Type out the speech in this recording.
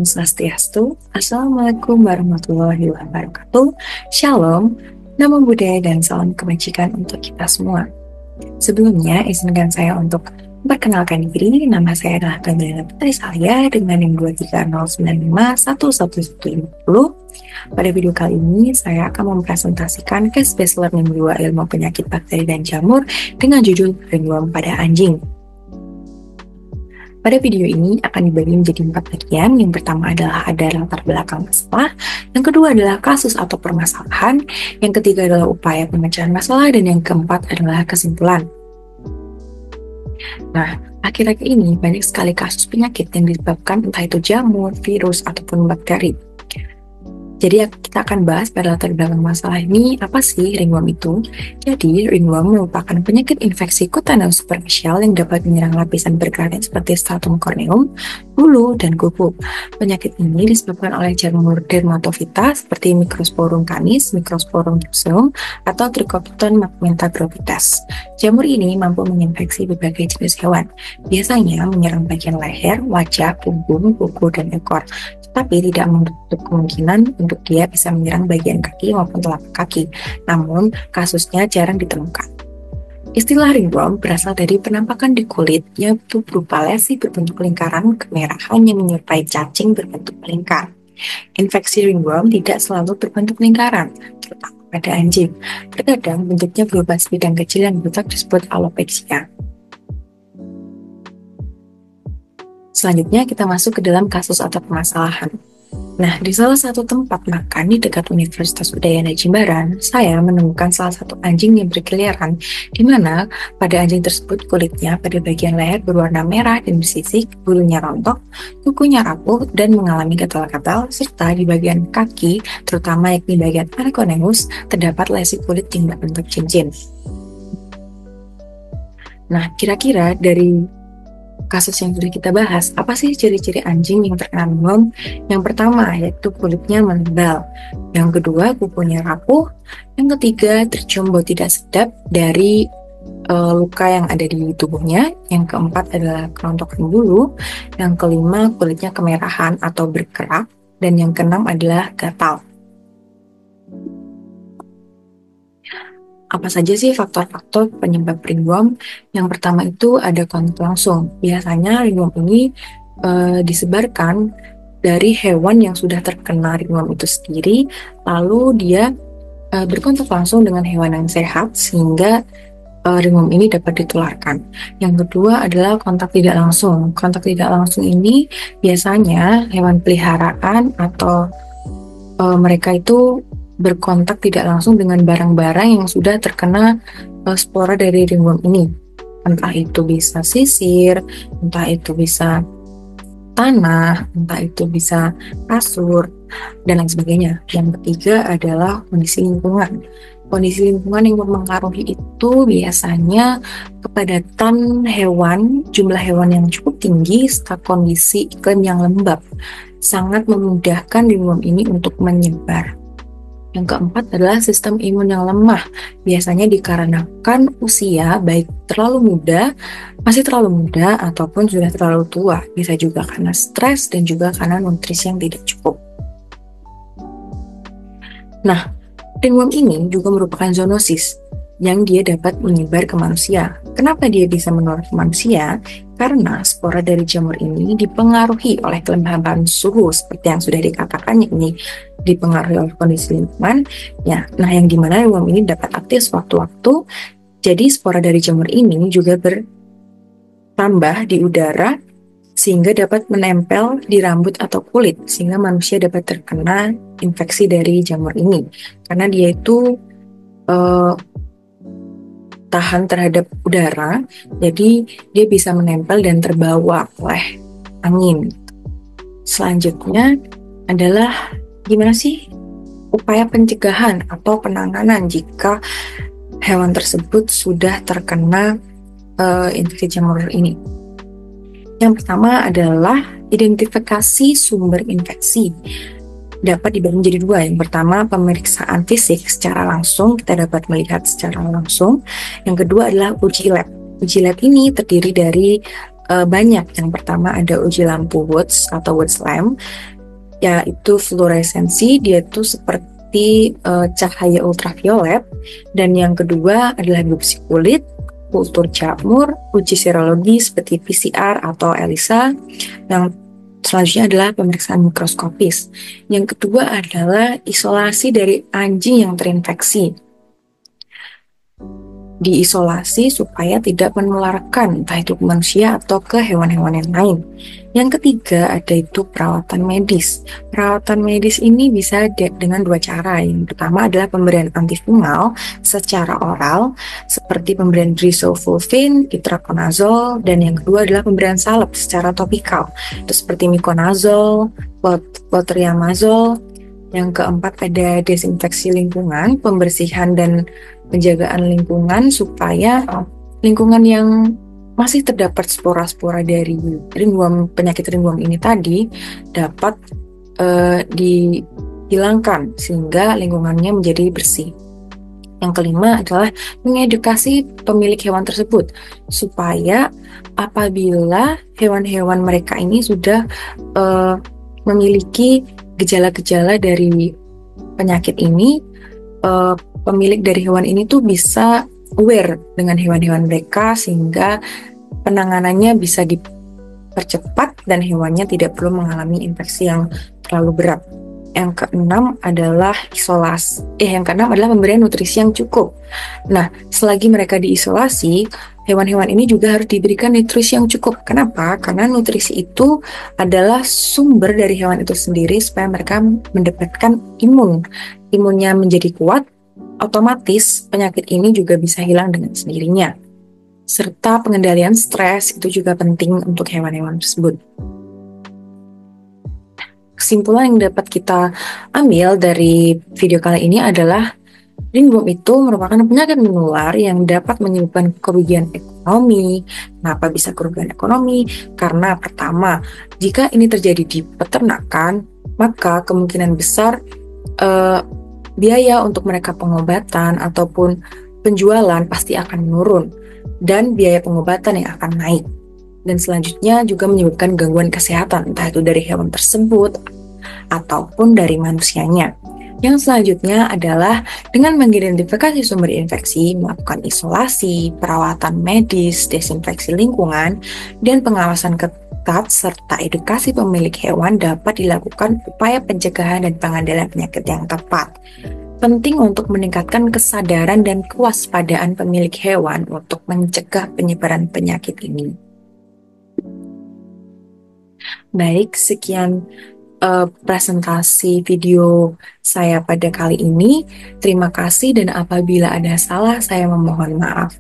Om Swastiastu, Assalamualaikum warahmatullahi wabarakatuh, Shalom, Namo Buddhaya dan salam kebajikan untuk kita semua. Sebelumnya, izinkan saya untuk memperkenalkan diri. Nama saya adalah Kamilah Putri Salia dengan NIM 230951150. Pada video kali ini, saya akan mempresentasikan case-based learning 2 ilmu penyakit bakteri dan jamur dengan judul ringworm pada anjing. Pada video ini akan dibagi menjadi 4 bagian. Yang pertama adalah ada latar belakang masalah, yang kedua adalah kasus atau permasalahan, yang ketiga adalah upaya pemecahan masalah, dan yang keempat adalah kesimpulan. Nah, akhir-akhir ini banyak sekali kasus penyakit yang disebabkan entah itu jamur, virus, ataupun bakteri. Jadi kita akan bahas pada latar belakang masalah ini, apa sih ringworm itu? Jadi, ringworm merupakan penyakit infeksi kutaneus superficial yang dapat menyerang lapisan berkarat seperti stratum corneum, bulu, dan kuku. Penyakit ini disebabkan oleh jamur dermatofita seperti Microsporum canis, Microsporum tursum, atau Trichopiton magmentagrovitas. Jamur ini mampu menginfeksi berbagai jenis hewan, biasanya menyerang bagian leher, wajah, punggung, kuku, dan ekor. Tapi tidak menutup kemungkinan untuk dia bisa menyerang bagian kaki maupun telapak kaki. Namun, kasusnya jarang ditemukan. Istilah ringworm berasal dari penampakan di kulit, yaitu berupa lesi berbentuk lingkaran kemerahan yang menyerupai cacing berbentuk melingkar. Infeksi ringworm tidak selalu berbentuk lingkaran, terutama pada anjing. Terkadang bentuknya berupa sebidang kecil yang butak disebut alopecia. Selanjutnya kita masuk ke dalam kasus atau permasalahan. Nah, di salah satu tempat makan di dekat Universitas Udayana Jimbaran, saya menemukan salah satu anjing yang berkeliaran, di mana pada anjing tersebut kulitnya pada bagian leher berwarna merah dan bersisik, bulunya rontok, kukunya rapuh dan mengalami gatal-gatal, serta di bagian kaki, terutama yakni bagian periconeus, terdapat lesi kulit yang berbentuk cincin. Nah, kira-kira dari kasus yang sudah kita bahas, apa sih ciri-ciri anjing yang terkena ringworm? Yang pertama, yaitu kulitnya menebal. Yang kedua, kukunya rapuh. Yang ketiga, tercium bau tidak sedap dari luka yang ada di tubuhnya. Yang keempat adalah kerontokan bulu. Yang kelima, kulitnya kemerahan atau berkerak. Dan yang keenam adalah gatal. Apa saja sih faktor-faktor penyebab ringworm? Yang pertama itu ada kontak langsung. Biasanya ringworm ini disebarkan dari hewan yang sudah terkena ringworm itu sendiri, lalu dia berkontak langsung dengan hewan yang sehat sehingga ringworm ini dapat ditularkan. Yang kedua adalah kontak tidak langsung. Kontak tidak langsung ini biasanya hewan peliharaan atau mereka itu berkontak tidak langsung dengan barang-barang yang sudah terkena spora dari ringworm ini. Entah itu bisa sisir, entah itu bisa tanah, entah itu bisa kasur, dan lain sebagainya. Yang ketiga adalah kondisi lingkungan. Kondisi lingkungan yang mempengaruhi itu biasanya kepadatan hewan, jumlah hewan yang cukup tinggi, serta kondisi iklim yang lembab. Sangat memudahkan ringworm ini untuk menyebar. Yang keempat adalah sistem imun yang lemah, biasanya dikarenakan usia, baik terlalu muda, masih terlalu muda, ataupun sudah terlalu tua. Bisa juga karena stres dan juga karena nutrisi yang tidak cukup. Nah, ringworm ini juga merupakan zoonosis yang dia dapat menyebar ke manusia. Kenapa dia bisa menular ke manusia? Karena spora dari jamur ini dipengaruhi oleh kelembaban suhu seperti yang sudah dikatakan, yakni dipengaruhi oleh kondisi lingkungan. Ya, nah yang dimana ringworm ini dapat aktif sewaktu-waktu. Jadi spora dari jamur ini juga bertambah di udara sehingga dapat menempel di rambut atau kulit sehingga manusia dapat terkena infeksi dari jamur ini. Karena dia itu tahan terhadap udara, jadi dia bisa menempel dan terbawa oleh angin. Selanjutnya adalah gimana sih upaya pencegahan atau penanganan jika hewan tersebut sudah terkena infeksi jamur ini. Yang pertama adalah identifikasi sumber infeksi. Dapat dibagi menjadi dua. Yang pertama, pemeriksaan fisik secara langsung, kita dapat melihat secara langsung. Yang kedua adalah uji lab. Uji lab ini terdiri dari banyak. Yang pertama ada uji lampu Woods atau Woods lamp. yaitu fluoresensi, dia itu seperti cahaya ultraviolet. Dan yang kedua adalah biopsi kulit, kultur jamur, uji serologi seperti PCR atau ELISA. Yang selanjutnya adalah pemeriksaan mikroskopis. Yang kedua adalah isolasi dari anjing yang terinfeksi. Diisolasi supaya tidak menularkan entah itu ke manusia atau ke hewan-hewan yang lain. Yang ketiga ada itu perawatan medis. Perawatan medis ini bisa dengan dua cara. Yang pertama adalah pemberian antifungal secara oral seperti pemberian drisolfulvin, itraconazole, dan yang kedua adalah pemberian salep secara topikal. Itu seperti miconazole, clotrimazole. Yang keempat ada desinfeksi lingkungan, pembersihan dan penjagaan lingkungan supaya lingkungan yang masih terdapat spora-spora dari ringworm, penyakit ringworm ini tadi dapat dihilangkan sehingga lingkungannya menjadi bersih. Yang kelima adalah mengedukasi pemilik hewan tersebut supaya apabila hewan-hewan mereka ini sudah memiliki gejala-gejala dari penyakit ini, pemilik dari hewan ini tuh bisa aware dengan hewan-hewan mereka sehingga penanganannya bisa dipercepat dan hewannya tidak perlu mengalami infeksi yang terlalu berat. Yang keenam adalah pemberian nutrisi yang cukup. Nah, selagi mereka diisolasi, hewan-hewan ini juga harus diberikan nutrisi yang cukup. Kenapa? Karena nutrisi itu adalah sumber dari hewan itu sendiri supaya mereka mendapatkan imunnya menjadi kuat, otomatis penyakit ini juga bisa hilang dengan sendirinya. Serta pengendalian stres itu juga penting untuk hewan-hewan tersebut. Kesimpulan yang dapat kita ambil dari video kali ini adalah ringworm itu merupakan penyakit menular yang dapat menyebabkan kerugian ekonomi. Kenapa bisa kerugian ekonomi? Karena pertama, jika ini terjadi di peternakan, maka kemungkinan besar biaya untuk mereka pengobatan ataupun penjualan pasti akan menurun dan biaya pengobatan yang akan naik. Dan selanjutnya juga menyebabkan gangguan kesehatan, entah itu dari hewan tersebut ataupun dari manusianya. Yang selanjutnya adalah dengan mengidentifikasi sumber infeksi, melakukan isolasi, perawatan medis, desinfeksi lingkungan, dan pengawasan ketat serta edukasi pemilik hewan dapat dilakukan upaya pencegahan dan pengendalian penyakit yang tepat. Penting untuk meningkatkan kesadaran dan kewaspadaan pemilik hewan untuk mencegah penyebaran penyakit ini. Baik, sekian presentasi video saya pada kali ini. Terima kasih dan apabila ada salah saya memohon maaf.